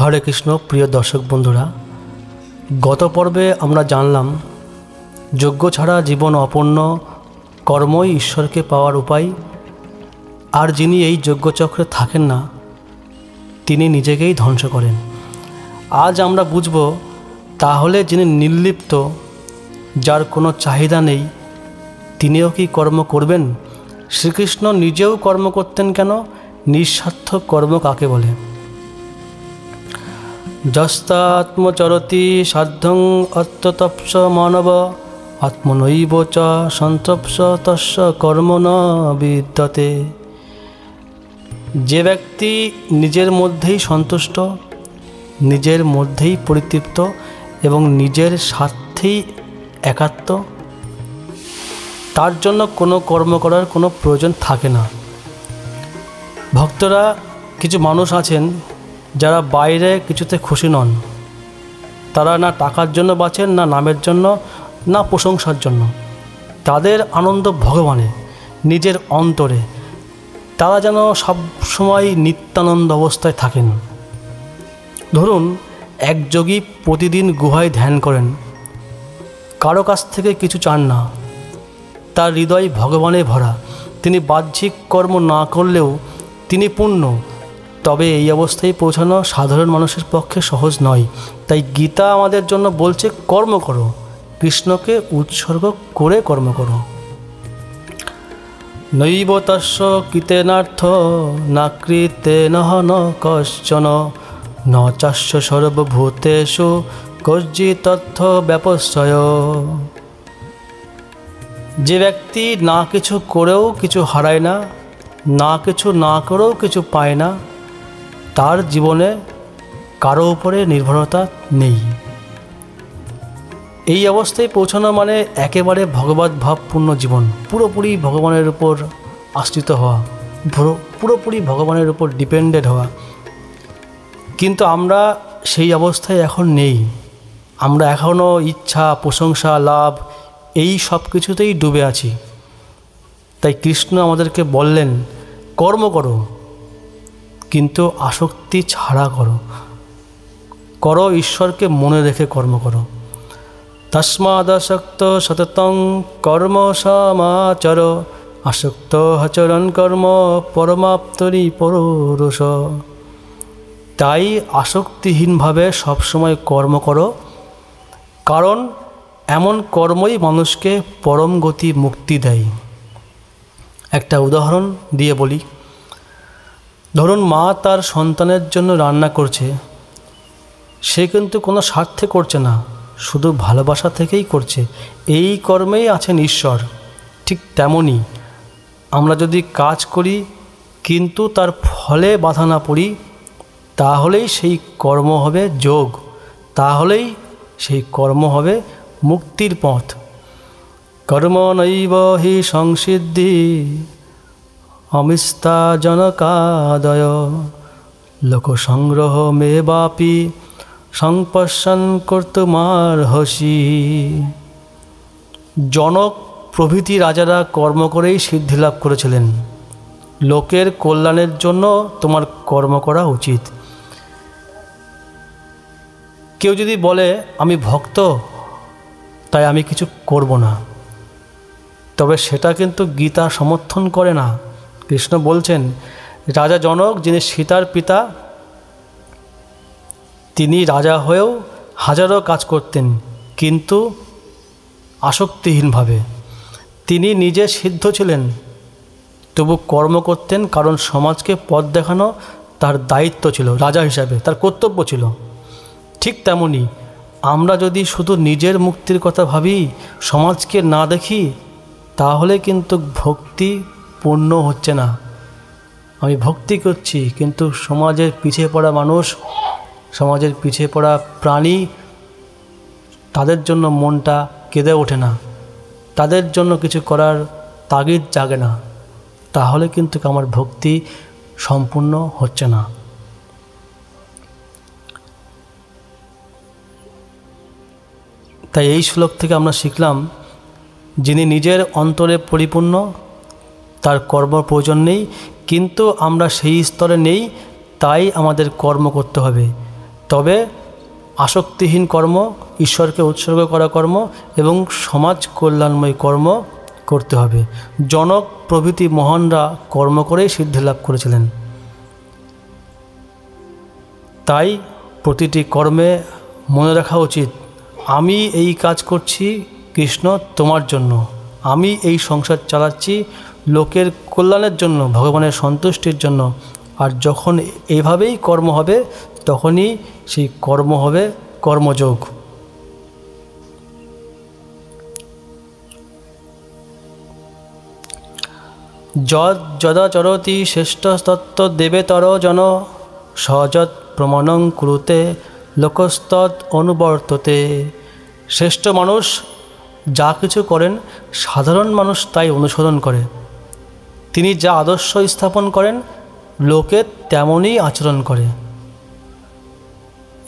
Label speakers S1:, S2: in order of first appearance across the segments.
S1: হরে কৃষ্ণ। প্রিয় দর্শক বন্ধুরা, গত পর্বে আমরা জানলাম যজ্ঞ ছাড়া জীবন অপূর্ণ, কর্মই ঈশ্বরকে পাওয়ার উপায়। আর যিনি এই যজ্ঞচক্রে থাকেন না, তিনি নিজেকেই ধ্বংস করেন। আজ আমরা বুঝব তাহলে যিনি নির্লিপ্ত, যার কোনো চাহিদা নেই, তিনিও কি কর্ম করবেন? শ্রীকৃষ্ণ নিজেও কর্ম করতেন কেন? নিঃস্বার্থ কর্ম কাকে বলে? যস্তাত্মচরতি সাধ্যং অত্যতপস মানব আত্মনৈব চ সন্তপ্স তস্য কর্ম ন বিদ্যতে। যে ব্যক্তি নিজের মধ্যেই সন্তুষ্ট, নিজের মধ্যেই পরিতৃপ্ত এবং নিজের স্বার্থেই একাত্ম, তার জন্য কোনো কর্ম করার কোনো প্রয়োজন থাকে না। ভক্তরা, কিছু মানুষ আছেন যারা বাইরে কিছুতে খুশি নন। তারা না টাকার জন্য বাঁচেন, না নামের জন্য, না প্রশংসার জন্য। তাদের আনন্দ ভগবানে, নিজের অন্তরে। তারা যেন সবসময় নিত্যানন্দ অবস্থায় থাকেন। ধরুন, এক যোগী প্রতিদিন গুহায় ধ্যান করেন, কারো কাছ থেকে কিছু চান না, তার হৃদয় ভগবানে ভরা। তিনি বাহ্যিক কর্ম না করলেও তিনি পূর্ণ। তবে এই অবস্থায় পৌঁছানো সাধারণ মানুষের পক্ষে সহজ নয়। তাই গীতা আমাদের জন্য বলছে, কর্ম করো, কৃষ্ণকে উৎসর্গ করে কর্ম করো। নৈব তস্য কৃতেনার্থ না কৃতেন ন কশ্চন ন চাস্য সর্বভূতেষু কর্জিতর্থ ব্যপস্যয়। যে ব্যক্তি না কিছু করেও কিছু হারায় না, না কিছু না করেও কিছু পায় না, তার জীবনে কারো উপরে নির্ভরতা নেই। এই অবস্থায় পৌঁছানো মানে একেবারে ভগবত ভাবপূর্ণ জীবন, পুরোপুরি ভগবানের উপর আশ্রিত হওয়া, পুরোপুরি ভগবানের উপর ডিপেন্ডেড হওয়া। কিন্তু আমরা সেই অবস্থায় এখন নেই। আমরা এখনও ইচ্ছা, প্রশংসা, লাভ এই সব কিছুতেই ডুবে আছি। তাই কৃষ্ণ আমাদেরকে বললেন, কর্ম করো, কিন্তু আসক্তি ছাড়া করো। করো ঈশ্বরকে মনে রেখে কর্ম করো। তস্মাদসক্ত সততং কর্ম সমাচর আসক্ত হচরণ কর্ম পরমাপ্তরি পরশ। তাই আসক্তিহীনভাবে সবসময় কর্ম করো, কারণ এমন কর্মই মানুষকে পরম গতি মুক্তি দেয়। একটা উদাহরণ দিয়ে বলি। ধরুন, মা তার সন্তানের জন্য রান্না করছে। সে কিন্তু কোনো স্বার্থে করছে না, শুধু ভালোবাসা থেকেই করছে। এই কর্মেই আছেন ঈশ্বর। ঠিক তেমনই আমরা যদি কাজ করি কিন্তু তার ফলে বাধা না পড়ি, তাহলেই সেই কর্ম হবে যোগ, তাহলেই সেই কর্ম হবে মুক্তির পথ। কর্ম নৈব হি সংসিদ্ধি অমিস্তা জনকাদয় লোকসংগ্রহ মে বাপি সংপশ্যন কর্তুমার্হসি। জনক প্রভৃতি রাজারা কর্ম করেই সিদ্ধি লাভ করেছিলেন। লোকের কল্যাণের জন্য তোমার কর্ম করা উচিত। কেউ যদি বলে আমি ভক্ত, তাই আমি কিছু করব না, তবে সেটা কিন্তু গীতা সমর্থন করে না। কৃষ্ণ বলছেন, রাজা জনক, যিনি সীতার পিতা, তিনি রাজা হয়েও হাজারো কাজ করতেন, কিন্তু আসক্তিহীনভাবে। তিনি নিজে সিদ্ধ ছিলেন, তবু কর্ম করতেন, কারণ সমাজকে পথ দেখানো তার দায়িত্ব ছিল, রাজা হিসাবে তার কর্তব্য ছিল। ঠিক তেমনি আমরা যদি শুধু নিজের মুক্তির কথা ভাবি, সমাজকে না দেখি, তাহলে কিন্তু ভক্তি পূর্ণ হচ্ছে না। আমি ভক্তি করছি, কিন্তু সমাজের পিছিয়ে পড়া মানুষ, সমাজের পিছিয়ে পড়া প্রাণী, তাদের জন্য মনটা কেঁদে ওঠে না, তাদের জন্য কিছু করার তাগিদ জাগে না, তাহলে কিন্তু আমার ভক্তি সম্পূর্ণ হচ্ছে না। তাই এই শ্লোক থেকে আমরা শিখলাম, যিনি নিজের অন্তরে পরিপূর্ণ, তার কর্ম প্রয়োজন নেই। কিন্তু আমরা সেই স্তরে নেই, তাই আমাদের কর্ম করতে হবে। তবে আসক্তিহীন কর্ম, ঈশ্বরকে উৎসর্গ করা কর্ম এবং সমাজ কল্যাণময় কর্ম করতে হবে। জনক প্রভৃতি মহানরা কর্ম করেই সিদ্ধি লাভ করেছিলেন। তাই প্রতিটি কর্মে মনে রাখা উচিত, আমি এই কাজ করছি কৃষ্ণ তোমার জন্য, আমি এই সংসার চালাচ্ছি লোকের কল্যাণের জন্য, ভগবানের সন্তুষ্টির জন্য। আর যখন এইভাবেই কর্ম হবে তখনই সেই কর্ম হবে কর্মযোগ। যদ যদা চরতি শ্রেষ্ঠস্তত্ত্ব দেবেতর জন সযৎ প্রমাণং কুরুতে লোকস্তৎ অনুবর্ততে। শ্রেষ্ঠ মানুষ যা কিছু করেন সাধারণ মানুষ তাই অনুসরণ করে। তিনি যা আদর্শ স্থাপন করেন লোকে তেমনই আচরণ করে।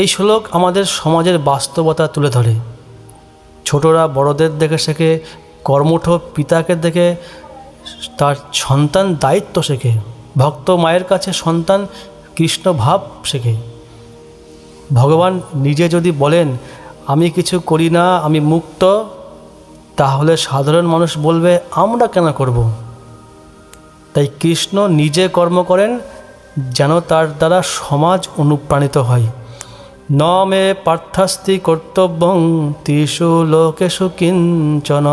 S1: এই শ্লোক আমাদের সমাজের বাস্তবতা তুলে ধরে। ছোটরা বড়দের দেখে শেখে, কর্মঠ পিতাকে দেখে তার সন্তান দায়িত্ব শেখে, ভক্ত মায়ের কাছে সন্তান কৃষ্ণ ভাব শেখে। ভগবান নিজে যদি বলেন আমি কিছু করি না, আমি মুক্ত, তাহলে সাধারণ মানুষ বলবে আমরা কেন করব? তাই কৃষ্ণ নিজে কর্ম করেন যেন তার দ্বারা সমাজ অনুপ্রাণিত হয়। ন মে পার্থাস্তি কর্তব্যং তিষু লোকেষু কিঞ্চন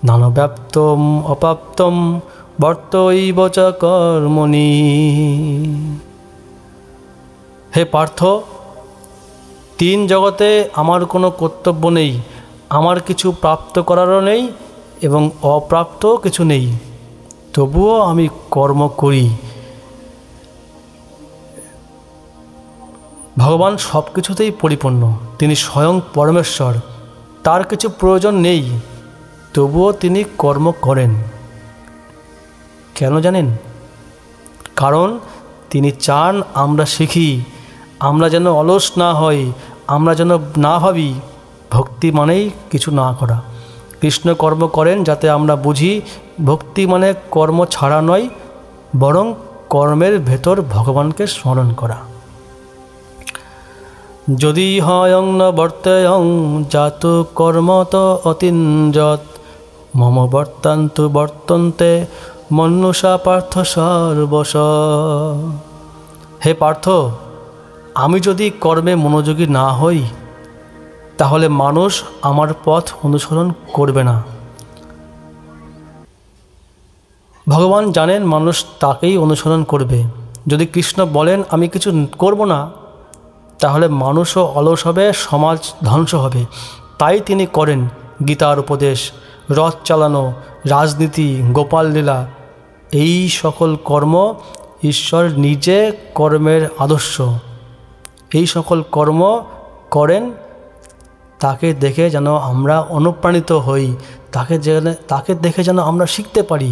S1: নানব্যাপ্তম অপ্রাপ্তম বর্তৈব চ কর্মণি। হে পার্থ, তিন জগতে আমার কোনো কর্তব্য নেই, আমার কিছু প্রাপ্ত করারও নেই এবং অপ্রাপ্ত কিছু নেই, তবুও আমি কর্ম করি। ভগবান সব কিছুতেই পরিপূর্ণ, তিনি স্বয়ং পরমেশ্বর, তার কিছু প্রয়োজন নেই, তবুও তিনি কর্ম করেন। কেন জানেন? কারণ তিনি চান আমরা শিখি, আমরা যেন অলস না হই, আমরা যেন না ভাবি ভক্তি মানেই কিছু না করা। কৃষ্ণ কর্ম করেন যাতে আমরা বুঝি ভক্তি মানে কর্ম ছাড়া নয়, বরং কর্মের ভেতর ভগবানকে স্মরণ করা। যদি হয়ং ন বর্তয়ং জাতু কর্মত অতিঞ্জত মম বর্তান্তু বর্তন্তে মনুষা পার্থ সর্বশ। হে পার্থ, আমি যদি কর্মে মনোযোগী না হই তাহলে মানুষ আমার পথ অনুসরণ করবে না। ভগবান জানেন মানুষ তাকেই অনুসরণ করবে। যদি কৃষ্ণ বলেন আমি কিছু করব না, তাহলে মানুষও অলস হবে, সমাজ ধ্বংস হবে। তাই তিনি করেন গীতার উপদেশ, রথ চালানো, রাজনীতি, গোপাল লীলা, এই সকল কর্ম ঈশ্বর নিজে কর্মের আদর্শ। এই সকল কর্ম করেন তাকে দেখে যেন আমরা অনুপ্রাণিত হই, তাকে দেখে যেন আমরা শিখতে পারি।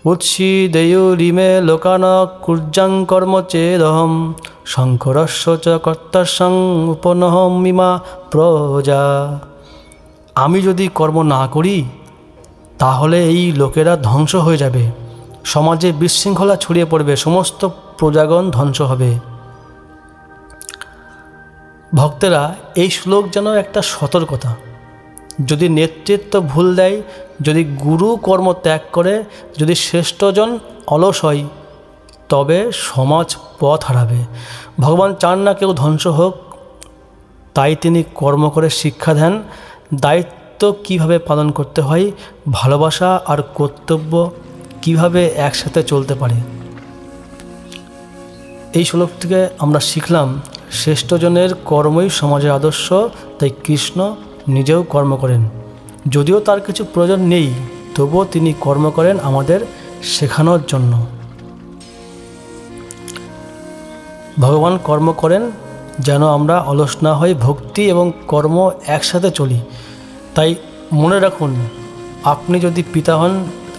S1: উৎসিদেয়ুরিমে লোকান কুর্যাং কর্ম চেদহম শঙ্করস্য চ কর্তাসং উপনহমিমা প্রজা। আমি যদি কর্ম না করি তাহলে এই লোকেরা ধ্বংস হয়ে যাবে, সমাজে বিশৃঙ্খলা ছড়িয়ে পড়বে, সমস্ত প্রজাগণ ধ্বংস হবে। ভক্তেরা, এই শ্লোক যেন একটা সতর্কতা। যদি নেতৃত্ব ভুল দেয়, যদি গুরু কর্ম ত্যাগ করে, যদি শ্রেষ্ঠজন অলস হয়, তবে সমাজ পথ হারাবে। ভগবান চান না কেউ ধ্বংস হোক, তাই তিনি কর্ম করে শিক্ষা দেন দায়িত্ব কিভাবে পালন করতে হয়, ভালোবাসা আর কর্তব্য কিভাবে একসাথে চলতে পারে। এই শ্লোক থেকে আমরা শিখলাম শ্রেষ্ঠজনের কর্মই সমাজের আদর্শ। তাই কৃষ্ণ নিজেও কর্ম করেন, যদিও তার কিছু প্রয়োজন নেই, তবুও তিনি কর্ম করেন আমাদের শেখানোর জন্য। ভগবান কর্ম করেন যেন আমরা অলস না হই, ভক্তি এবং কর্ম একসাথে চলি। তাই মনে রাখুন, আপনি যদি পিতা হন,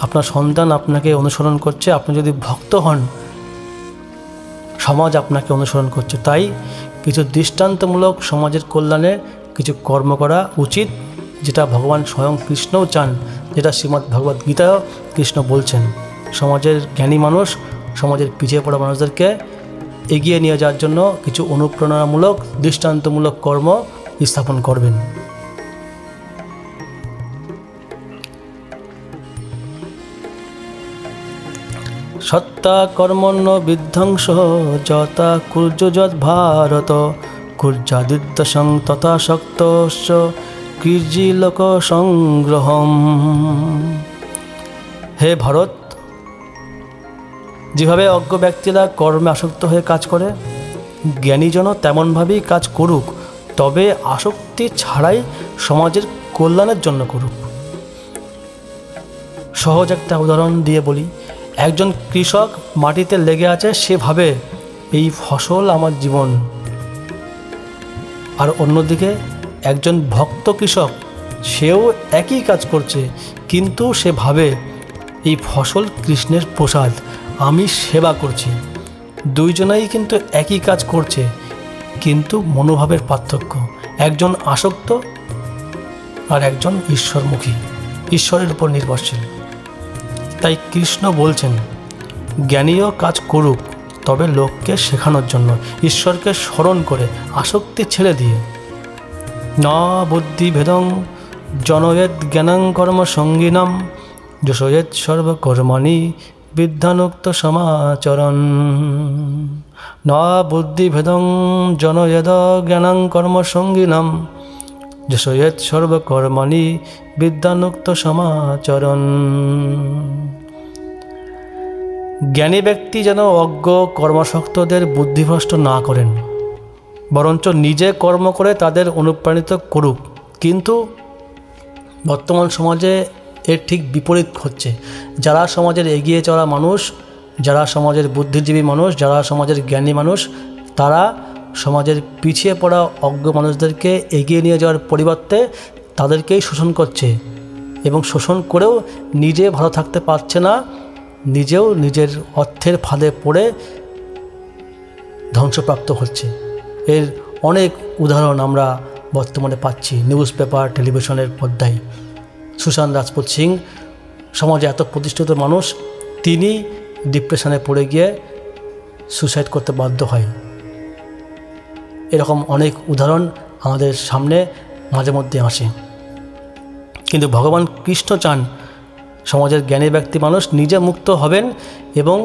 S1: আপনার সন্তান আপনাকে অনুসরণ করছে, আপনি যদি ভক্ত হন, সমাজ আপনাকে অনুসরণ করছে। তাই কিছু দৃষ্টান্তমূলক সমাজের কল্যাণে কিছু কর্ম করা উচিত, যেটা ভগবান স্বয়ং কৃষ্ণও চান, যেটা শ্রীমদ্ ভগবদ্ গীতায় কৃষ্ণ বলছেন। সমাজের জ্ঞানী মানুষ সমাজের পিছিয়ে পড়া মানুষদেরকে এগিয়ে নিয়ে যাওয়ার জন্য কিছু অনুপ্রেরণামূলক দৃষ্টান্তমূলক কর্ম স্থাপন করবেন। সত্তা কর্মণ্য বিধ্বংস যতা কুর্যযৎ ভারত কুর্যাদিদ্যসং তথা শক্তশ্চ কীর্জিলোক সংগ্রহম। হে ভারত, যেভাবে অজ্ঞ ব্যক্তিরা কর্মে আসক্ত হয়ে কাজ করে, জ্ঞানীজন তেমনভাবেই কাজ করুক, তবে আসক্তি ছাড়াই সমাজের কল্যাণের জন্য করুক। সহজ একটা উদাহরণ দিয়ে বলি, একজন কৃষক মাটিতে লেগে আছে, সে ভাবে এই ফসল আমার জীবন। আর অন্যদিকে একজন ভক্ত কৃষক, সেও একই কাজ করছে, কিন্তু সে ভাবে এই ফসল কৃষ্ণের প্রসাদ, আমি সেবা করছি। দুইজনেই কিন্তু একই কাজ করছে, কিন্তু মনোভাবের পার্থক্য। একজন আসক্ত আর একজন ঈশ্বরমুখী, ঈশ্বরের উপর নির্ভরশীল। তাই কৃষ্ণ বলছেন, জ্ঞানীও কাজ করুক, তবে লোককে শেখানোর জন্য, ঈশ্বরকে স্মরণ করে, আসক্তি ছেড়ে দিয়ে। ন বুদ্ধিভেদং জনয়েদ জ্ঞানং কর্ম সঙ্গিনাম যশয়েদ সর্বকর্মাণি বিদ্যানুক্ত সমাচরণ। ন বুদ্ধিভেদং জনয়েদ জ্ঞানং কর্ম সঙ্গিনাম যশয়েদ সর্বকর্মাণি বিদ্যানুক্ত সমাচরণ। জ্ঞানী ব্যক্তি যেন অজ্ঞ কর্মাসক্তদের বুদ্ধিভ্রষ্ট না করেন, বরঞ্চ নিজে কর্ম করে তাদের অনুপ্রাণিত করুক। কিন্তু বর্তমান সমাজে এর ঠিক বিপরীত হচ্ছে। যারা সমাজের এগিয়ে চলা মানুষ, যারা সমাজের বুদ্ধিজীবী মানুষ, যারা সমাজের জ্ঞানী মানুষ, তারা সমাজের পিছিয়ে পড়া অজ্ঞ মানুষদেরকে এগিয়ে নিয়ে যাওয়ার পরিবর্তে তাদেরকেই শোষণ করছে, এবং শোষণ করেও নিজে ভালো থাকতে পারছে না, নিজেও নিজের অর্থের ফাঁদে পড়ে ধ্বংসপ্রাপ্ত হচ্ছে। এর অনেক উদাহরণ আমরা বর্তমানে পাচ্ছি নিউজ পেপার, টেলিভিশনের পর্দায়। সুশান্ত রাজপুত সিং, সমাজে এত প্রতিষ্ঠিত মানুষ, তিনি ডিপ্রেশনে পড়ে গিয়ে সুসাইড করতে বাধ্য হয়। এরকম অনেক উদাহরণ আমাদের সামনে মাঝে মধ্যে আসে। কিন্তু ভগবান কৃষ্ণ চান সমাজের জ্ঞানী ব্যক্তি মানুষ নিজে মুক্ত হবেন এবং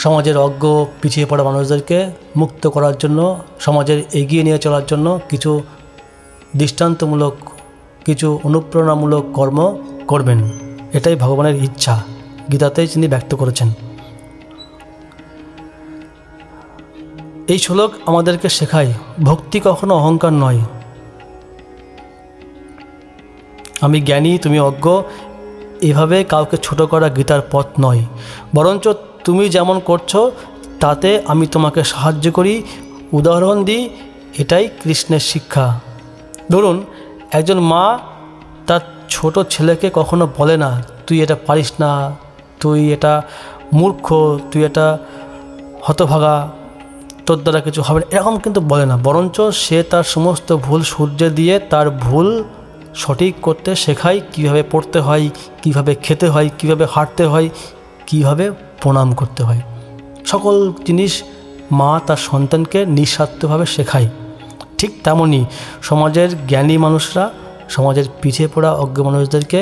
S1: সমাজের অজ্ঞ পিছিয়ে পড়া মানুষদেরকে মুক্ত করার জন্য, সমাজের এগিয়ে নিয়ে চলার জন্য কিছু দৃষ্টান্তমূলক, কিছু অনুপ্রেরণামূলক কর্ম করবেন। এটাই ভগবানের ইচ্ছা, গীতাতেই তিনি ব্যক্ত করেছেন। এই শ্লোক আমাদেরকে শেখায়, ভক্তি কখনো অহংকার নয়। আমি জ্ঞানী, তুমি অজ্ঞ, এভাবে কাউকে ছোট করা গীতার পথ নয়। বরঞ্চ তুমি যেমন করছো তাতে আমি তোমাকে সাহায্য করি, উদাহরণ দিই, এটাই কৃষ্ণের শিক্ষা। ধরুন, একজন মা তার ছোট ছেলেকে কখনো বলে না তুই এটা পারিস না, তুই এটা মূর্খ, তুই এটা হতভাগা, তোর দ্বারা কিছু হবে না, এরকম কিন্তু বলে না। বরঞ্চ সে তার সমস্ত ভুল সূর্যে দিয়ে তার ভুল সঠিক করতে শেখায়, কীভাবে পড়তে হয়, কীভাবে খেতে হয়, কীভাবে হাঁটতে হয়, কীভাবে প্রণাম করতে হয়। সকল জিনিস মা তার সন্তানকে নিঃস্বার্থভাবে শেখায়। ঠিক তেমনই সমাজের জ্ঞানী মানুষরা সমাজের পিছিয়ে পড়া অজ্ঞ মানুষদেরকে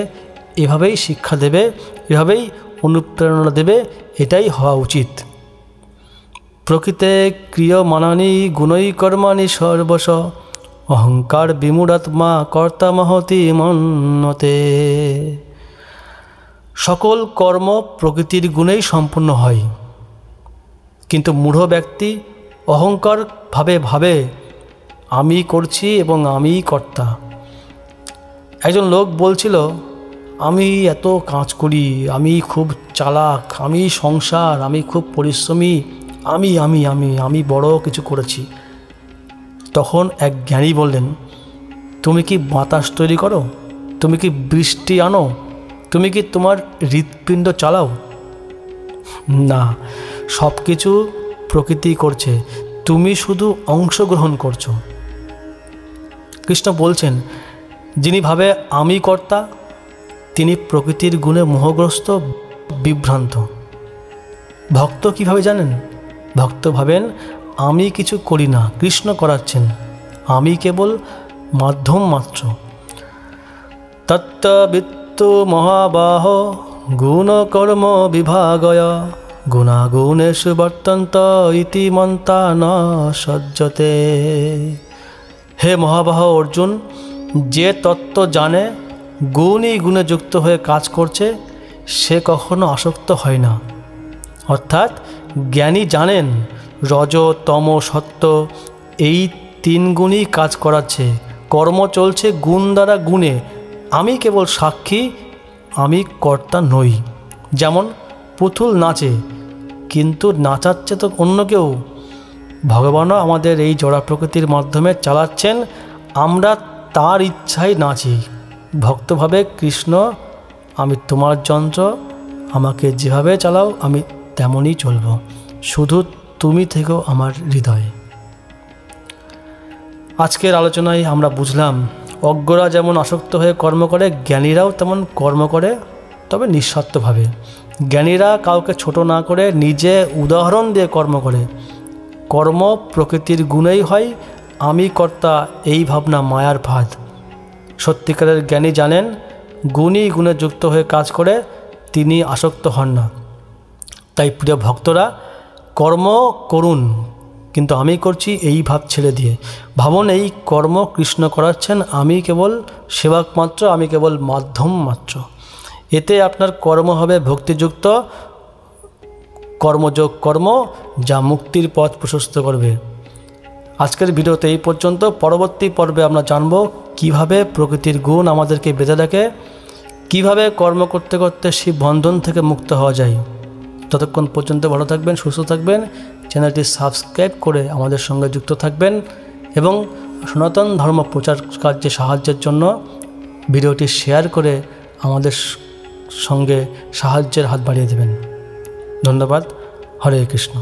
S1: এভাবেই শিক্ষা দেবে, এভাবেই অনুপ্রেরণা দেবে, এটাই হওয়া উচিত। প্রকৃতে ক্রিয়মাণানি গুণৈ কর্মাণি সর্বশ অহংকার বিমূঢ়াত্মা কর্তা মহতি মন্যতে। সকল কর্ম প্রকৃতির গুণেই সম্পূর্ণ হয়, কিন্তু মূঢ় ব্যক্তি অহংকার ভাবে আমি করছি এবং আমিই কর্তা। একজন লোক বলছিল, আমি এত কাজ করি, আমি খুব চালাক, আমি সংসার, আমি খুব পরিশ্রমী, আমি আমি আমি আমি বড় কিছু করেছি। তখন এক জ্ঞানী বললেন, তুমি কি বাতাস তৈরি করো? তুমি কি বৃষ্টি আনো? তুমি কি তোমার হৃৎপিণ্ড চালাও? না, সব কিছু প্রকৃতি করছে, তুমি শুধু অংশগ্রহণ করছো। কৃষ্ণ বলছেন, যিনি ভাবে আমি কর্তা, তিনি প্রকৃতির গুণে মোহগ্রস্ত, বিভ্রান্ত। ভক্ত কিভাবে জানেন? ভক্ত ভাবেন আমি কিছু করি না, কৃষ্ণ করাচ্ছেন, আমি কেবল মাধ্যম মাত্র। তত্ত্ববিত্তু মহাবাহ গুণকর্ম বিভাগয় গুণাগুণেষু বর্তন্ত ইতি মন্তা ন সজ্জতে। হে মহাবাহ অর্জুন, যে তত্ত্ব জানে, গুণই গুণে যুক্ত হয়ে কাজ করছে, সে কখনো আসক্ত হয় না। অর্থাৎ জ্ঞানী জানেন রজ তম সত্য এই তিন গুণই কাজ করাচ্ছে, কর্ম চলছে গুণ দ্বারা গুণে, আমি কেবল সাক্ষী, আমি কর্তা নই। যেমন পুতুল নাচে, কিন্তু নাচাচ্ছে তো অন্য কেউ, ভগবানও আমাদের এই জড়া প্রকৃতির মাধ্যমে চালাচ্ছেন, আমরা তার ইচ্ছায় নাচি। ভক্তভাবে কৃষ্ণ আমি তোমার যন্ত্র, আমাকে যেভাবে চালাও আমি তেমনই চলব, শুধু তুমি থেকো আমার হৃদয়ে। আজকের আলোচনায় আমরা বুঝলাম অজ্ঞরা যেমন আসক্ত হয়ে কর্ম করে, জ্ঞানীরাও তেমন কর্ম করে, তবে নিঃস্বার্থভাবে। জ্ঞানীরা কাউকে ছোট না করে নিজে উদাহরণ দিয়ে কর্ম করে। কর্ম প্রকৃতির গুণেই হয়, আমি কর্তা এই ভাবনা মায়ার ফাঁদ। সত্যিকারের জ্ঞানী জানেন গুণই গুণে যুক্ত হয়ে কাজ করে, তিনি আসক্ত হন না। তাই প্রিয় ভক্তরা, কর্ম করুন, কিন্তু আমি করছি এই ভাব ছেড়ে দিয়ে। ভাবুন এই কর্ম কৃষ্ণ করাচ্ছেন, আমি কেবল সেবক মাত্র, আমি কেবল মাধ্যম মাত্র। এতে আপনার কর্ম হবে ভক্তিযুক্ত কর্মযোগ কর্ম, যা মুক্তির পথ প্রশস্ত করবে। আজকের ভিডিওতে এই পর্যন্ত। পরবর্তী পর্বে আমরা জানব কিভাবে প্রকৃতির গুণ আমাদেরকে বেঁধে রাখে, কিভাবে কর্ম করতে করতে শিব বন্ধন থেকে মুক্ত হওয়া যায়। ততক্ষণ পর্যন্ত ভালো থাকবেন, সুস্থ থাকবেন, চ্যানেলটি সাবস্ক্রাইব করে আমাদের সঙ্গে যুক্ত থাকবেন এবং সনাতন ধর্ম প্রচার কার্যে সাহায্যের জন্য ভিডিওটি শেয়ার করে আমাদের সঙ্গে সাহায্যের হাত বাড়িয়ে দেবেন। ধন্যবাদ। হরে কৃষ্ণ।